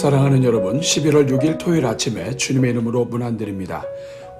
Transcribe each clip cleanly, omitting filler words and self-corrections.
사랑하는 여러분, 11월 6일 토요일 아침에 주님의 이름으로 문안드립니다.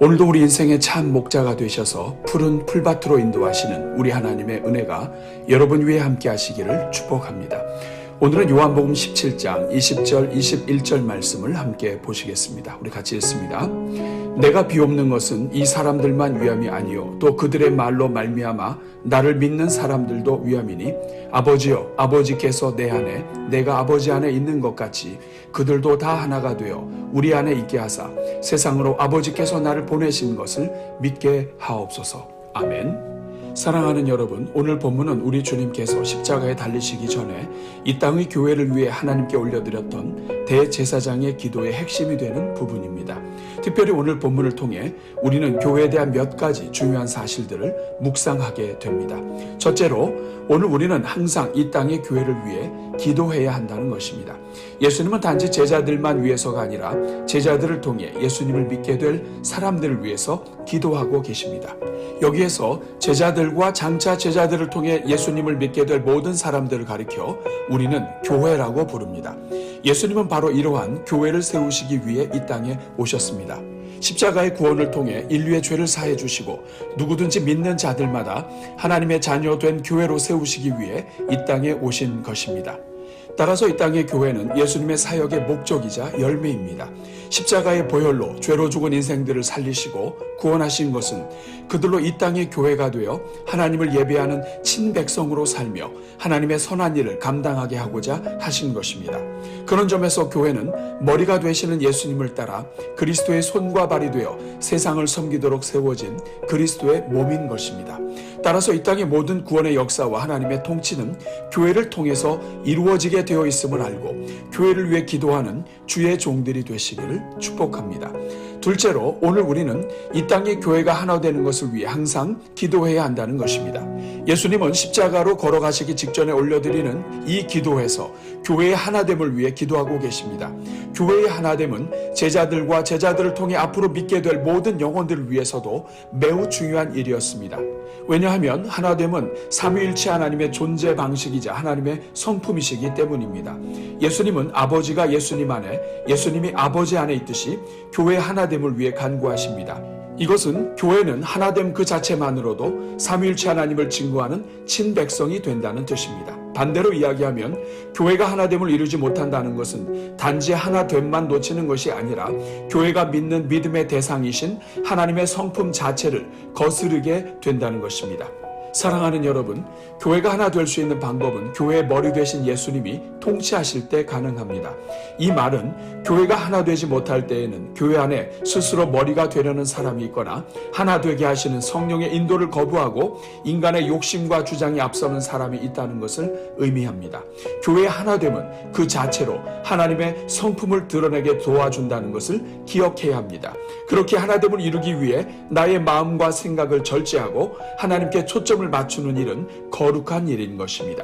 오늘도 우리 인생의 참 목자가 되셔서 푸른 풀밭으로 인도하시는 우리 하나님의 은혜가 여러분 위에 함께 하시기를 축복합니다. 오늘은 요한복음 17장 20절 21절 말씀을 함께 보시겠습니다. 우리 같이 읽습니다. 내가 비옵는 것은 이 사람들만 위함이 아니요 또 그들의 말로 말미암아 나를 믿는 사람들도 위함이니 아버지여 아버지께서 내 안에 내가 아버지 안에 있는 것 같이 그들도 다 하나가 되어 우리 안에 있게 하사 세상으로 아버지께서 나를 보내신 것을 믿게 하옵소서. 아멘. 사랑하는 여러분, 오늘 본문은 우리 주님께서 십자가에 달리시기 전에 이 땅의 교회를 위해 하나님께 올려드렸던 대제사장의 기도의 핵심이 되는 부분입니다. 특별히 오늘 본문을 통해 우리는 교회에 대한 몇 가지 중요한 사실들을 묵상하게 됩니다. 첫째로, 오늘 우리는 항상 이 땅의 교회를 위해 기도해야 한다는 것입니다. 예수님은 단지 제자들만 위해서가 아니라 제자들을 통해 예수님을 믿게 될 사람들을 위해서 기도하고 계십니다. 여기에서 제자들과 장차 제자들을 통해 예수님을 믿게 될 모든 사람들을 가리켜 우리는 교회라고 부릅니다. 예수님은 바로 이러한 교회를 세우시기 위해 이 땅에 오셨습니다. 십자가의 구원을 통해 인류의 죄를 사해 주시고 누구든지 믿는 자들마다 하나님의 자녀 된 교회로 세우시기 위해 이 땅에 오신 것입니다. 따라서 이 땅의 교회는 예수님의 사역의 목적이자 열매입니다. 십자가의 보혈로 죄로 죽은 인생들을 살리시고 구원하신 것은 그들로 이 땅의 교회가 되어 하나님을 예배하는 친백성으로 살며 하나님의 선한 일을 감당하게 하고자 하신 것입니다. 그런 점에서 교회는 머리가 되시는 예수님을 따라 그리스도의 손과 발이 되어 세상을 섬기도록 세워진 그리스도의 몸인 것입니다. 따라서 이 땅의 모든 구원의 역사와 하나님의 통치는 교회를 통해서 이루어지게 되어 있음을 알고 교회를 위해 기도하는 주의 종들이 되시기를 축복합니다. 둘째로, 오늘 우리는 이 땅의 교회가 하나 되는 것을 위해 항상 기도해야 한다는 것입니다. 예수님은 십자가로 걸어가시기 직전에 올려드리는 이 기도에서 교회의 하나됨을 위해 기도하고 계십니다. 교회의 하나됨은 제자들과 제자들을 통해 앞으로 믿게 될 모든 영혼들을 위해서도 매우 중요한 일이었습니다. 왜냐하면 하나됨은 삼위일체 하나님의 존재 방식이자 하나님의 성품이시기 때문입니다. 예수님은 아버지가 예수님 안에, 예수님이 아버지 안에 있듯이 교회의 하나됨을 위해 간구하십니다. 이것은 교회는 하나됨 그 자체만으로도 삼위일체 하나님을 증거하는 친백성이 된다는 뜻입니다. 반대로 이야기하면 교회가 하나됨을 이루지 못한다는 것은 단지 하나됨만 놓치는 것이 아니라 교회가 믿는 믿음의 대상이신 하나님의 성품 자체를 거스르게 된다는 것입니다. 사랑하는 여러분, 교회가 하나 될 수 있는 방법은 교회의 머리 되신 예수님이 통치하실 때 가능합니다. 이 말은 교회가 하나 되지 못할 때에는 교회 안에 스스로 머리가 되려는 사람이 있거나 하나 되게 하시는 성령의 인도를 거부하고 인간의 욕심과 주장이 앞서는 사람이 있다는 것을 의미합니다. 교회의 하나됨은 그 자체로 하나님의 성품을 드러내게 도와준다는 것을 기억해야 합니다. 그렇게 하나됨을 이루기 위해 나의 마음과 생각을 절제하고 하나님께 초점을 맞추는 일은 거룩한 일인 것입니다.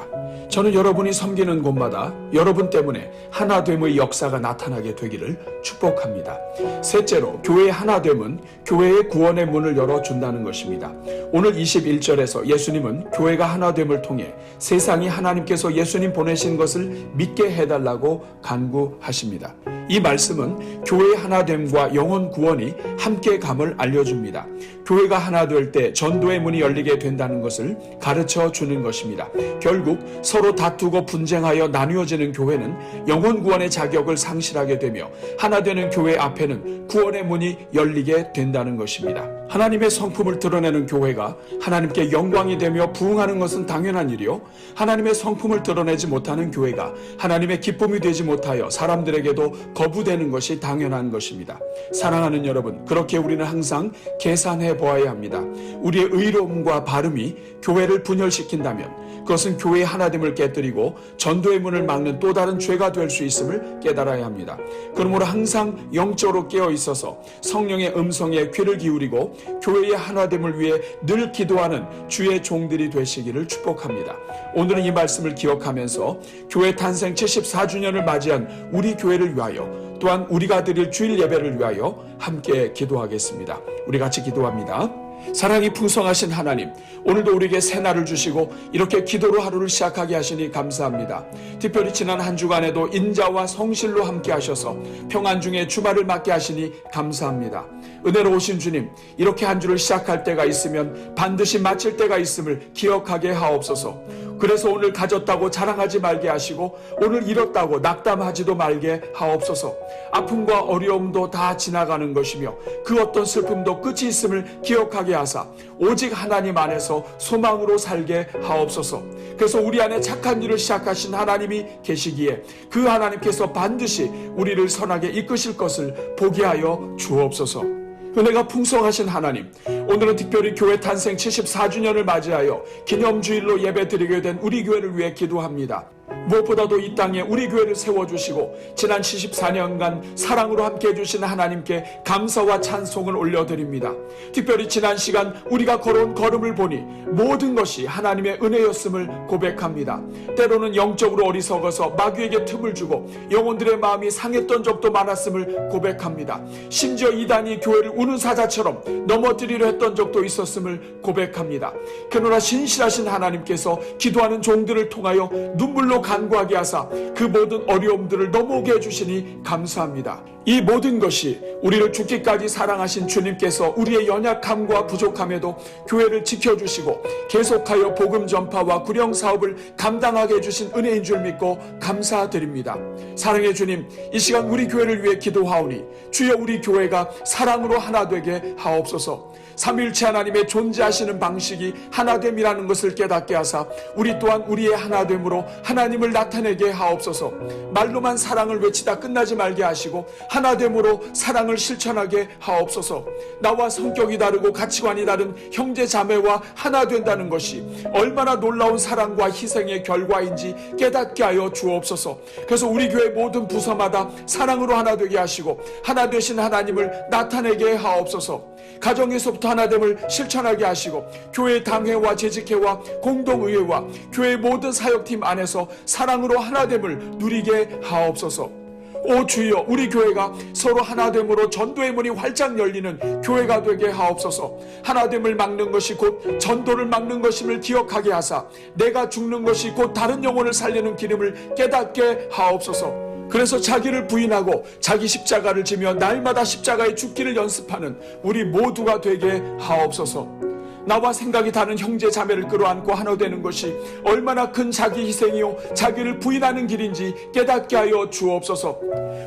저는 여러분이 섬기는 곳마다 여러분 때문에 하나됨의 역사가 나타나게 되기를 축복합니다. 셋째로, 교회의 하나됨은 교회의 구원의 문을 열어준다는 것입니다. 오늘 21절에서 예수님은 교회가 하나됨을 통해 세상이 하나님께서 예수님 보내신 것을 믿게 해달라고 간구하십니다. 이 말씀은 교회의 하나됨과 영혼 구원이 함께 감을 알려줍니다. 교회가 하나 될 때 전도의 문이 열리게 된다는 것을 가르쳐 주는 것입니다. 결국 서로 다투고 분쟁하여 나뉘어지는 교회는 영혼 구원의 자격을 상실하게 되며 하나 되는 교회 앞에는 구원의 문이 열리게 된다는 것입니다. 하나님의 성품을 드러내는 교회가 하나님께 영광이 되며 부응하는 것은 당연한 일이요, 하나님의 성품을 드러내지 못하는 교회가 하나님의 기쁨이 되지 못하여 사람들에게도 거부되는 것이 당연한 것입니다. 사랑하는 여러분, 그렇게 우리는 항상 계산해 보아야 합니다. 우리의 의로움과 바름이 교회를 분열시킨다면 그것은 교회의 하나됨을 깨뜨리고 전도의 문을 막는 또 다른 죄가 될 수 있음을 깨달아야 합니다. 그러므로 항상 영적으로 깨어 있어서 성령의 음성에 귀를 기울이고 교회의 하나됨을 위해 늘 기도하는 주의 종들이 되시기를 축복합니다. 오늘은 이 말씀을 기억하면서 교회 탄생 74주년을 맞이한 우리 교회를 위하여 또한 우리가 드릴 주일 예배를 위하여 함께 기도하겠습니다. 우리 같이 기도합니다. 사랑이 풍성하신 하나님, 오늘도 우리에게 새날을 주시고 이렇게 기도로 하루를 시작하게 하시니 감사합니다. 특별히 지난 한 주간에도 인자와 성실로 함께 하셔서 평안 중에 주말을 맞게 하시니 감사합니다. 은혜로우신 주님, 이렇게 한 주를 시작할 때가 있으면 반드시 마칠 때가 있음을 기억하게 하옵소서. 그래서 오늘 가졌다고 자랑하지 말게 하시고 오늘 잃었다고 낙담하지도 말게 하옵소서. 아픔과 어려움도 다 지나가는 것이며 그 어떤 슬픔도 끝이 있음을 기억하게 하사 오직 하나님 안에서 소망으로 살게 하옵소서. 그래서 우리 안에 착한 일을 시작하신 하나님이 계시기에 그 하나님께서 반드시 우리를 선하게 이끄실 것을 보게 하여 주옵소서. 은혜가 풍성하신 하나님, 오늘은 특별히 교회 탄생 74주년을 맞이하여 기념주일로 예배드리게 된 우리 교회를 위해 기도합니다. 무엇보다도 이 땅에 우리 교회를 세워주시고 지난 74년간 사랑으로 함께해 주신 하나님께 감사와 찬송을 올려드립니다. 특별히 지난 시간 우리가 걸어온 걸음을 보니 모든 것이 하나님의 은혜였음을 고백합니다. 때로는 영적으로 어리석어서 마귀에게 틈을 주고 영혼들의 마음이 상했던 적도 많았음을 고백합니다. 심지어 이단이 교회를 우는 사자처럼 넘어뜨리려 했던 적도 있었음을 고백합니다. 그러나 신실하신 하나님께서 기도하는 종들을 통하여 눈물로 간구하게 하사 그 모든 어려움들을 넘어오게 해주시니 감사합니다. 이 모든 것이 우리를 죽기까지 사랑하신 주님께서 우리의 연약함과 부족함에도 교회를 지켜주시고 계속하여 복음 전파와 구령 사업을 감당하게 해주신 은혜인 줄 믿고 감사드립니다. 사랑의 주님, 이 시간 우리 교회를 위해 기도하오니 주여 우리 교회가 사랑으로 하나 되게 하옵소서. 삼위일체 하나님의 존재하시는 방식이 하나됨이라는 것을 깨닫게 하사 우리 또한 우리의 하나됨으로 하나님을 나타내게 하옵소서. 말로만 사랑을 외치다 끝나지 말게 하시고 하나됨으로 사랑을 실천하게 하옵소서. 나와 성격이 다르고 가치관이 다른 형제 자매와 하나 된다는 것이 얼마나 놀라운 사랑과 희생의 결과인지 깨닫게 하여 주옵소서. 그래서 우리 교회 모든 부서마다 사랑으로 하나 되게 하시고 하나 되신 하나님을 나타내게 하옵소서. 가정에서부터 하나됨을 실천하게 하시고 교회 당회와 재직회와 공동의회와 교회 모든 사역팀 안에서 사랑으로 하나됨을 누리게 하옵소서. 오 주여, 우리 교회가 서로 하나됨으로 전도의 문이 활짝 열리는 교회가 되게 하옵소서. 하나됨을 막는 것이 곧 전도를 막는 것임을 기억하게 하사 내가 죽는 것이 곧 다른 영혼을 살리는 기름을 깨닫게 하옵소서. 그래서 자기를 부인하고 자기 십자가를 지며 날마다 십자가에 죽기를 연습하는 우리 모두가 되게 하옵소서. 나와 생각이 다른 형제 자매를 끌어안고 하나 되는 것이 얼마나 큰 자기 희생이요 자기를 부인하는 길인지 깨닫게 하여 주옵소서.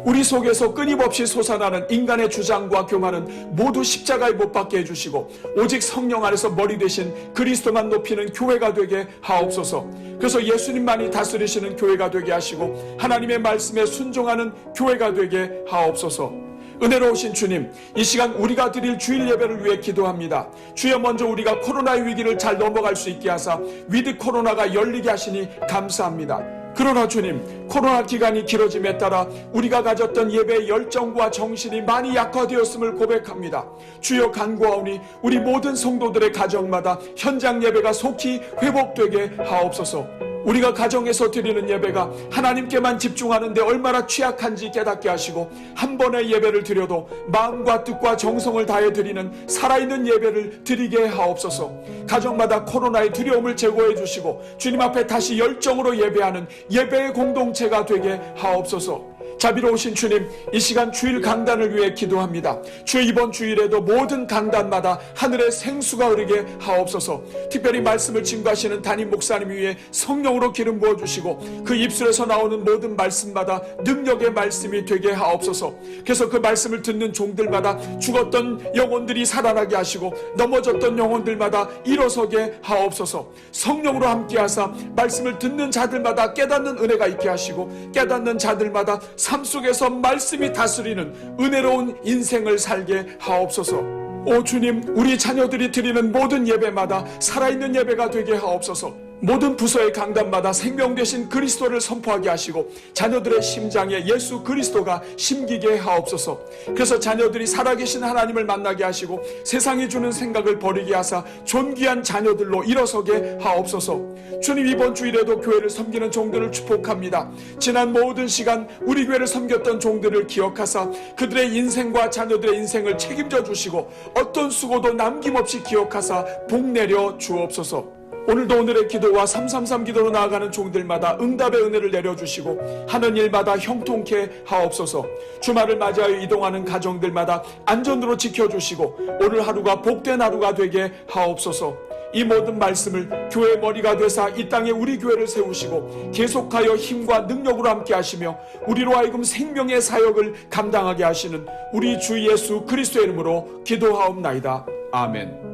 우리 속에서 끊임없이 솟아나는 인간의 주장과 교만은 모두 십자가에 못 박게 해주시고 오직 성령 안에서 머리 되신 그리스도만 높이는 교회가 되게 하옵소서. 그래서 예수님만이 다스리시는 교회가 되게 하시고 하나님의 말씀에 순종하는 교회가 되게 하옵소서. 은혜로우신 주님, 이 시간 우리가 드릴 주일 예배를 위해 기도합니다. 주여, 먼저 우리가 코로나의 위기를 잘 넘어갈 수 있게 하사 위드 코로나가 열리게 하시니 감사합니다. 그러나 주님, 코로나 기간이 길어짐에 따라 우리가 가졌던 예배의 열정과 정신이 많이 약화되었음을 고백합니다. 주여, 간구하오니 우리 모든 성도들의 가정마다 현장 예배가 속히 회복되게 하옵소서. 우리가 가정에서 드리는 예배가 하나님께만 집중하는데 얼마나 취약한지 깨닫게 하시고 한 번의 예배를 드려도 마음과 뜻과 정성을 다해 드리는 살아있는 예배를 드리게 하옵소서. 가정마다 코로나의 두려움을 제거해 주시고 주님 앞에 다시 열정으로 예배하는 예배의 공동체가 되게 하옵소서. 자비로우신 주님, 이 시간 주일 강단을 위해 기도합니다. 주의 이번 주일에도 모든 강단마다 하늘의 생수가 흐르게 하옵소서. 특별히 말씀을 증거하시는 담임 목사님 위에 성령으로 기름 부어주시고 그 입술에서 나오는 모든 말씀마다 능력의 말씀이 되게 하옵소서. 그래서 그 말씀을 듣는 종들마다 죽었던 영혼들이 살아나게 하시고 넘어졌던 영혼들마다 일어서게 하옵소서. 성령으로 함께하사 말씀을 듣는 자들마다 깨닫는 은혜가 있게 하시고 깨닫는 자들마다 삶 속에서 말씀이 다스리는 은혜로운 인생을 살게 하옵소서. 오 주님, 우리 자녀들이 드리는 모든 예배마다 살아있는 예배가 되게 하옵소서. 모든 부서의 강단마다 생명 되신 그리스도를 선포하게 하시고 자녀들의 심장에 예수 그리스도가 심기게 하옵소서. 그래서 자녀들이 살아계신 하나님을 만나게 하시고 세상이 주는 생각을 버리게 하사 존귀한 자녀들로 일어서게 하옵소서. 주님, 이번 주일에도 교회를 섬기는 종들을 축복합니다. 지난 모든 시간 우리 교회를 섬겼던 종들을 기억하사 그들의 인생과 자녀들의 인생을 책임져 주시고 어떤 수고도 남김없이 기억하사 복 내려 주옵소서. 오늘도 오늘의 기도와 333 기도로 나아가는 종들마다 응답의 은혜를 내려주시고 하는 일마다 형통케 하옵소서. 주말을 맞이하여 이동하는 가정들마다 안전으로 지켜주시고 오늘 하루가 복된 하루가 되게 하옵소서. 이 모든 말씀을 교회의 머리가 되사 이 땅에 우리 교회를 세우시고 계속하여 힘과 능력으로 함께 하시며 우리로 하여금 생명의 사역을 감당하게 하시는 우리 주 예수 그리스도의 이름으로 기도하옵나이다. 아멘.